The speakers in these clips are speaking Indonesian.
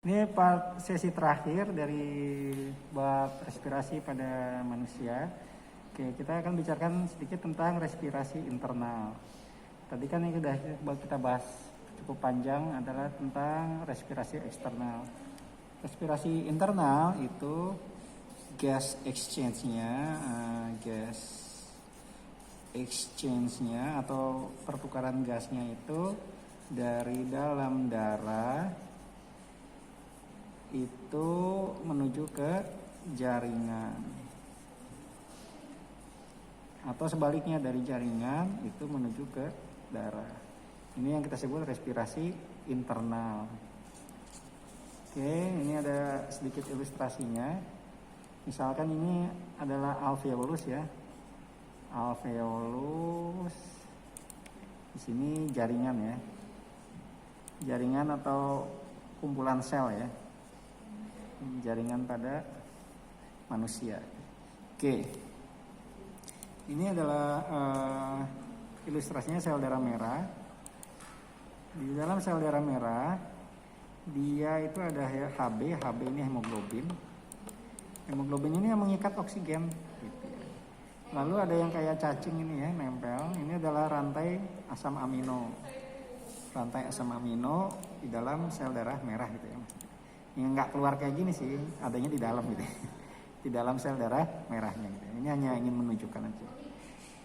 Ini part sesi terakhir dari bab respirasi pada manusia. Oke, kita akan bicarakan sedikit tentang respirasi internal. Tadi kan yang sudah kita bahas cukup panjang adalah tentang respirasi eksternal. Respirasi internal itu gas exchange-nya atau pertukaran gasnya itu dari dalam darah itu menuju ke jaringan, atau sebaliknya dari jaringan itu menuju ke darah. Ini yang kita sebut respirasi internal. Oke, ini ada sedikit ilustrasinya. Misalkan ini adalah alveolus ya. Alveolus. Di sini jaringan ya. Jaringan atau kumpulan sel ya. Jaringan pada manusia. Oke, ini adalah ilustrasinya sel darah merah. Di dalam sel darah merah, dia itu ada Hb ini hemoglobin. Hemoglobin ini yang mengikat oksigen. Gitu. Lalu ada yang kayak cacing ini ya, nempel. Ini adalah rantai asam amino. Rantai asam amino di dalam sel darah merah gitu ya. Yang nggak keluar kayak gini sih, adanya di dalam gitu, di dalam sel darah merahnya gitu. Ini hanya ingin menunjukkan aja.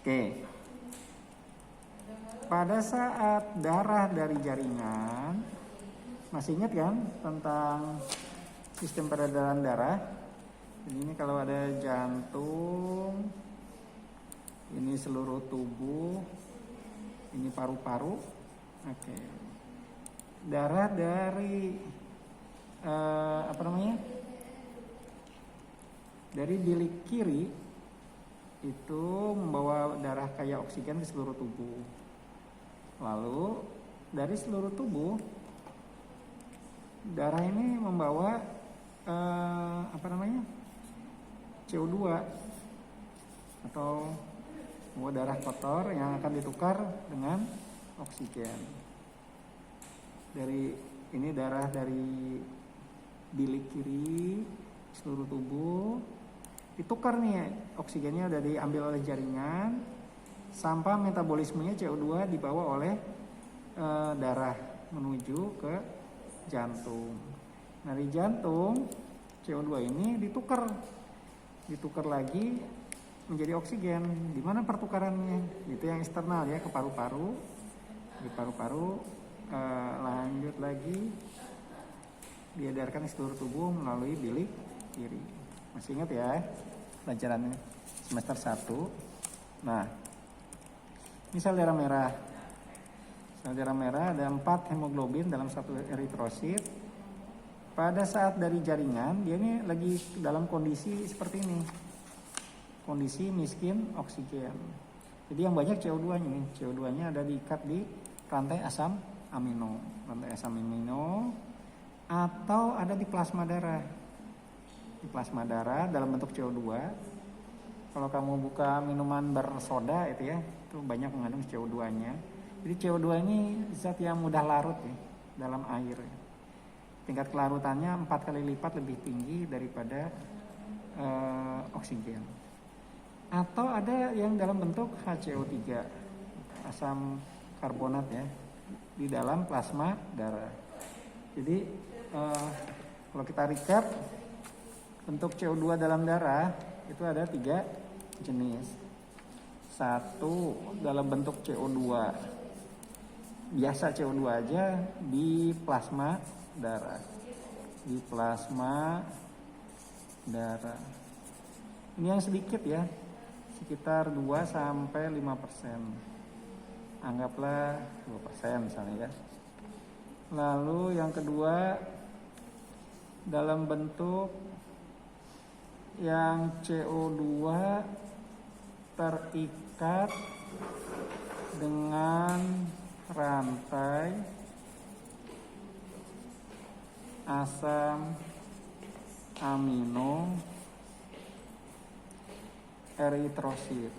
Oke, pada saat darah dari jaringan, masih ingat kan tentang sistem peredaran darah? Ini kalau ada jantung, ini seluruh tubuh, ini paru-paru. Oke, darah dari dari bilik kiri itu membawa darah kayak oksigen ke seluruh tubuh. Lalu dari seluruh tubuh darah ini membawa CO2 atau membawa darah kotor yang akan ditukar dengan oksigen. Ini darah dari bilik kiri seluruh tubuh ditukar nih, oksigennya udah diambil oleh jaringan, sampah metabolismenya CO2 dibawa oleh darah menuju ke jantung. Nah di jantung CO2 ini ditukar lagi menjadi oksigen. Di mana pertukarannya? Itu yang eksternal ya, ke paru-paru. Di paru-paru lanjut lagi diedarkan di seluruh tubuh melalui bilik kiri. Masih ingat ya pelajarannya semester 1. Nah, ini sel darah merah. Sel darah merah ada 4 hemoglobin dalam satu eritrosit. Pada saat dari jaringan, dia ini lagi dalam kondisi seperti ini. Kondisi miskin oksigen. Jadi yang banyak CO2-nya nih. CO2-nya ada diikat di rantai asam amino. Rantai asam amino atau ada di plasma darah. Di plasma darah dalam bentuk CO2. Kalau kamu buka minuman bersoda itu ya, itu banyak mengandung CO2-nya. Jadi CO2 ini zat yang mudah larut ya dalam air. Tingkat kelarutannya 4 kali lipat lebih tinggi daripada oksigen. Atau ada yang dalam bentuk HCO3, asam karbonat ya, di dalam plasma darah. Jadi kalau kita recap, bentuk CO2 dalam darah itu ada 3 jenis. 1 dalam bentuk CO2 biasa, CO2 aja di plasma darah. Di plasma darah. Ini yang sedikit ya, sekitar 2-5%. Anggaplah 2% misalnya ya. Lalu yang kedua dalam bentuk yang CO2 terikat dengan rantai asam amino eritrosit.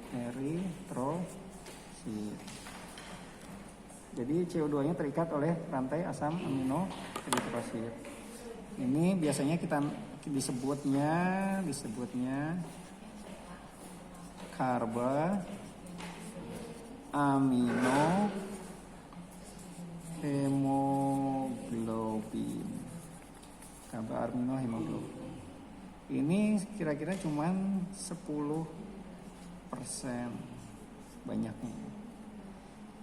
Jadi CO2-nya terikat oleh rantai asam amino eritrosit. Ini biasanya kita disebutnya karba amino hemoglobin. Karba amino hemoglobin. Ini kira-kira cuman 10% banyaknya.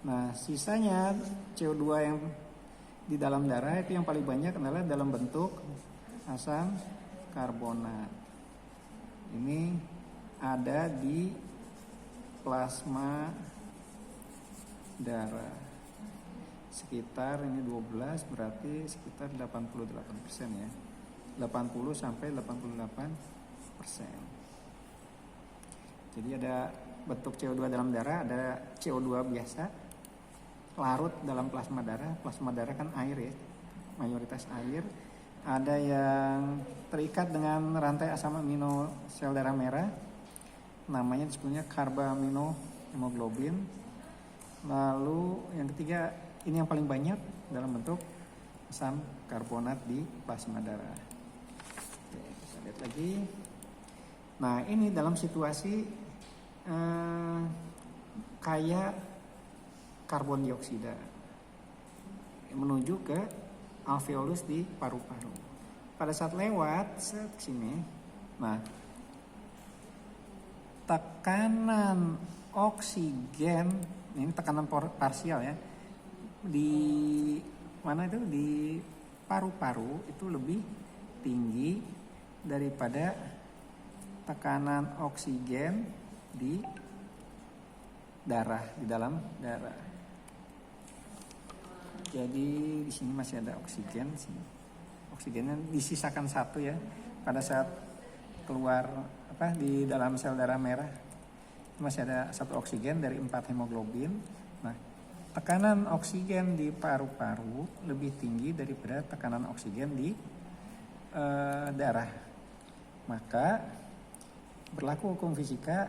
Nah, sisanya CO2 yang di dalam darah itu yang paling banyak adalah dalam bentuk asam karbonat. Ini ada di plasma darah. Sekitar ini 12 berarti sekitar 88% ya. 80 sampai 88%. Jadi ada bentuk CO2 dalam darah, ada CO2 biasa larut dalam plasma darah. Plasma darah kan air ya, mayoritas air. Ada yang terikat dengan rantai asam amino sel darah merah, namanya disebutnya karba-amino hemoglobin. Lalu yang ketiga, ini yang paling banyak dalam bentuk asam karbonat di plasma darah. Oke, kita lihat lagi. Nah, ini dalam situasi kayak karbon dioksida menuju ke alveolus di paru-paru. Pada saat lewat sini, nah tekanan oksigen, ini tekanan parsial ya, di mana itu di paru-paru itu lebih tinggi daripada tekanan oksigen di darah, di dalam darah. Jadi di sini masih ada oksigen, sini. Oksigennya disisakan satu ya. Pada saat keluar di dalam sel darah merah masih ada satu oksigen dari 4 hemoglobin. Nah, tekanan oksigen di paru-paru lebih tinggi daripada tekanan oksigen di darah. Maka berlaku hukum fisika,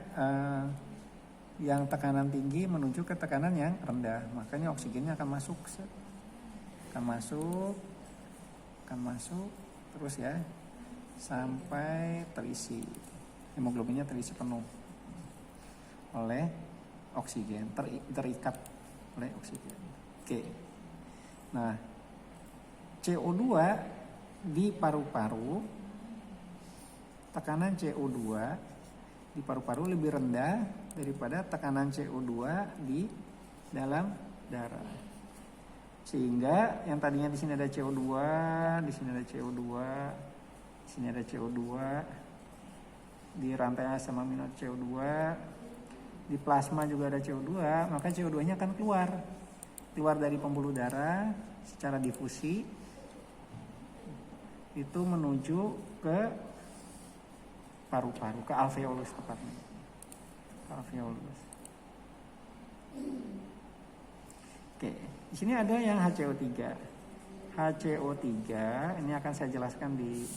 yang tekanan tinggi menuju ke tekanan yang rendah, makanya oksigennya akan masuk terus ya sampai terisi, hemoglobinnya terisi penuh oleh oksigen, terikat oleh oksigen. Oke. Nah, CO2 di paru-paru, tekanan CO2 di paru-paru lebih rendah daripada tekanan CO2 di dalam darah. Sehingga yang tadinya di sini ada CO2, di sini ada CO2, di sini ada CO2, di rantai asam amino CO2, di plasma juga ada CO2, maka CO2-nya akan keluar dari pembuluh darah secara difusi itu menuju ke paru-paru, ke alveolus tepatnya. Alveolus. Oke, di sini ada yang HCO3. HCO3 ini akan saya jelaskan di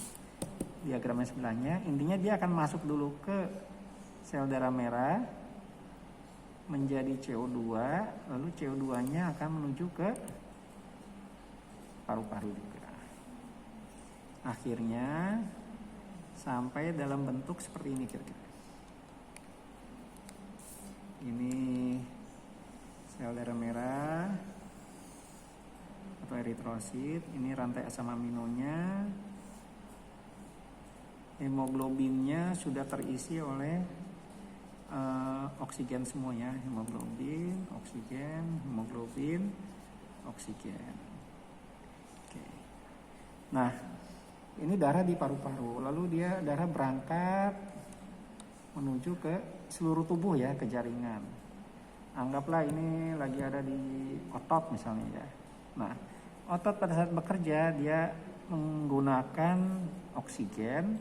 diagram yang sebelahnya. Intinya dia akan masuk dulu ke sel darah merah menjadi CO2, lalu CO2-nya akan menuju ke paru-paru juga. Akhirnya sampai dalam bentuk seperti ini kira-kira. Ini sel darah merah atau eritrosit, ini rantai asam aminonya. Hemoglobinnya sudah terisi oleh oksigen semuanya, hemoglobin, oksigen, hemoglobin, oksigen. Oke. Nah, ini darah di paru-paru, lalu darah berangkat menuju ke seluruh tubuh ya, ke jaringan. Anggaplah ini lagi ada di otot misalnya ya. Nah, otot pada saat bekerja dia menggunakan oksigen.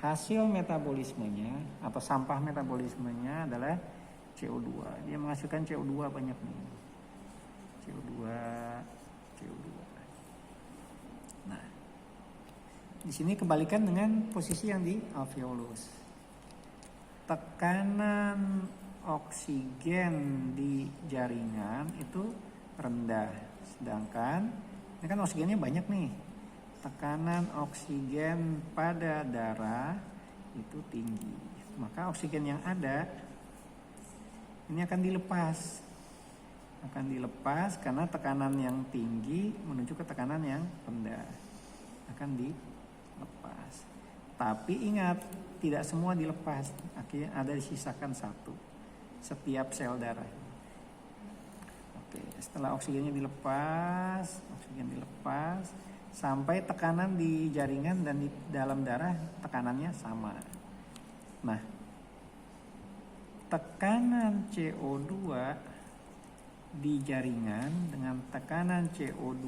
Hasil metabolismenya atau sampah metabolismenya adalah CO2. Dia menghasilkan CO2 banyak nih. CO2. Nah, di sini kebalikan dengan posisi yang di alveolus. Tekanan oksigen di jaringan itu rendah, sedangkan ini kan oksigennya banyak nih. tekanan oksigen pada darah itu tinggi, maka oksigen yang ada ini akan dilepas karena tekanan yang tinggi menuju ke tekanan yang rendah, akan dilepas. Tapi ingat, tidak semua dilepas, akhirnya ada disisakan satu setiap sel darah. Oke, setelah oksigen dilepas sampai tekanan di jaringan dan di dalam darah tekanannya sama. Nah, tekanan CO2 di jaringan dengan tekanan CO2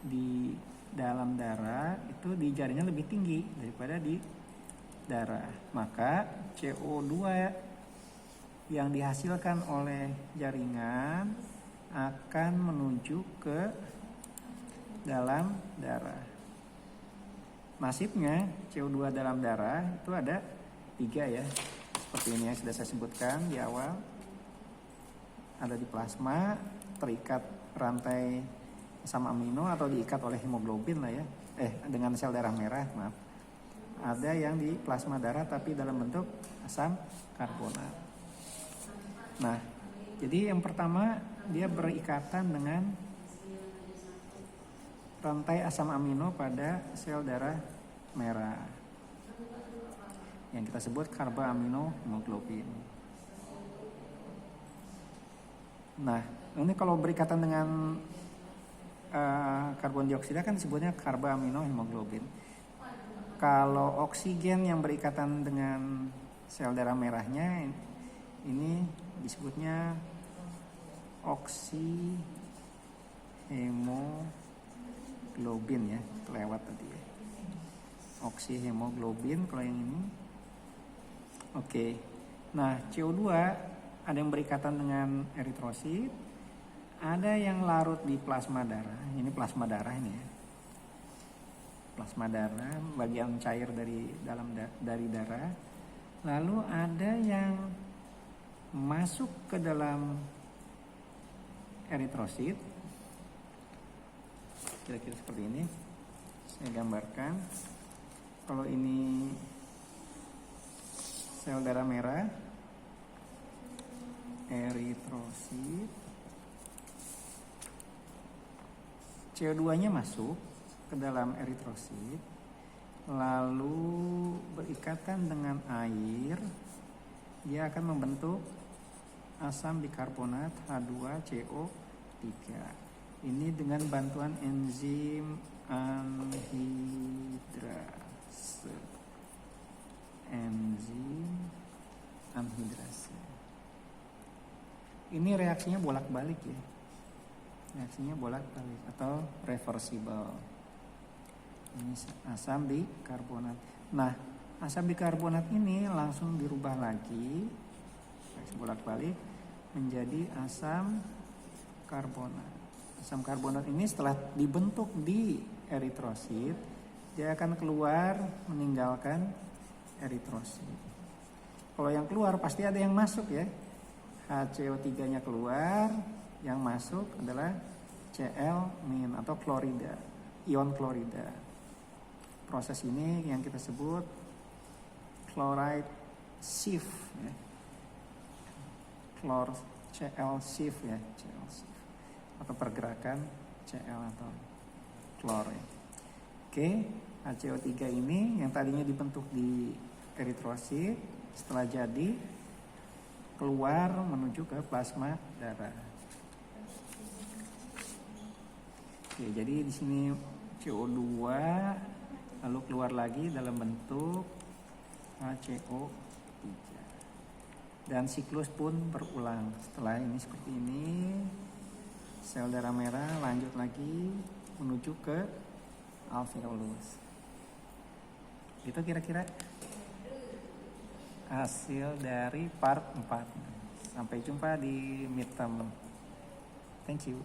di dalam darah itu di jaringan lebih tinggi daripada di darah. Maka CO2 yang dihasilkan oleh jaringan akan menuju ke dalam darah. Nasibnya CO2 dalam darah itu ada 3 ya, seperti ini yang sudah saya sebutkan di awal. Ada di plasma, terikat rantai asam amino atau diikat oleh hemoglobin lah ya, dengan sel darah merah, maaf. Ada yang di plasma darah tapi dalam bentuk asam karbonat. Nah, jadi yang pertama dia berikatan dengan rantai asam amino pada sel darah merah yang kita sebut karboaminohemoglobin. Nah, ini kalau berikatan dengan karbon dioksida kan disebutnya karboaminohemoglobin. Kalau oksigen yang berikatan dengan sel darah merahnya ini disebutnya oksihemoglobin ya, kelewat tadi ya. Oksihemoglobin kalau yang ini. Oke. Nah, CO2 ada yang berikatan dengan eritrosit, ada yang larut di plasma darah. Ini plasma darah ini ya. Plasma darah, bagian cair dari darah. Lalu ada yang masuk ke dalam eritrosit. Kira-kira seperti ini. Saya gambarkan. Kalau ini sel darah merah, eritrosit, CO2-nya masuk ke dalam eritrosit, lalu berikatan dengan air, dia akan membentuk asam bikarbonat H2CO3. Ini dengan bantuan enzim anhidrase. Ini reaksinya bolak-balik ya. Reaksinya bolak-balik atau reversible. Ini asam bikarbonat. Nah, asam bikarbonat ini langsung dirubah lagi, reaksi bolak-balik menjadi asam karbonat. Asam karbonat ini setelah dibentuk di eritrosit, dia akan keluar meninggalkan eritrosit. Kalau yang keluar pasti ada yang masuk ya. HCO3-nya keluar, yang masuk adalah Cl- atau klorida, ion klorida. Proses ini yang kita sebut chloride shift ya. Cl shift ya, Cl shift atau pergerakan Cl atau klor ya. Oke, HCO3 ini yang tadinya dibentuk di eritrosit setelah jadi keluar menuju ke plasma darah. Oke, jadi di sini CO2 lalu keluar lagi dalam bentuk HCO3. Dan siklus pun berulang. Setelah ini seperti ini, sel darah merah lanjut lagi menuju ke alveolus. Itu kira-kira hasil dari part 4. Sampai jumpa di midterm. Thank you.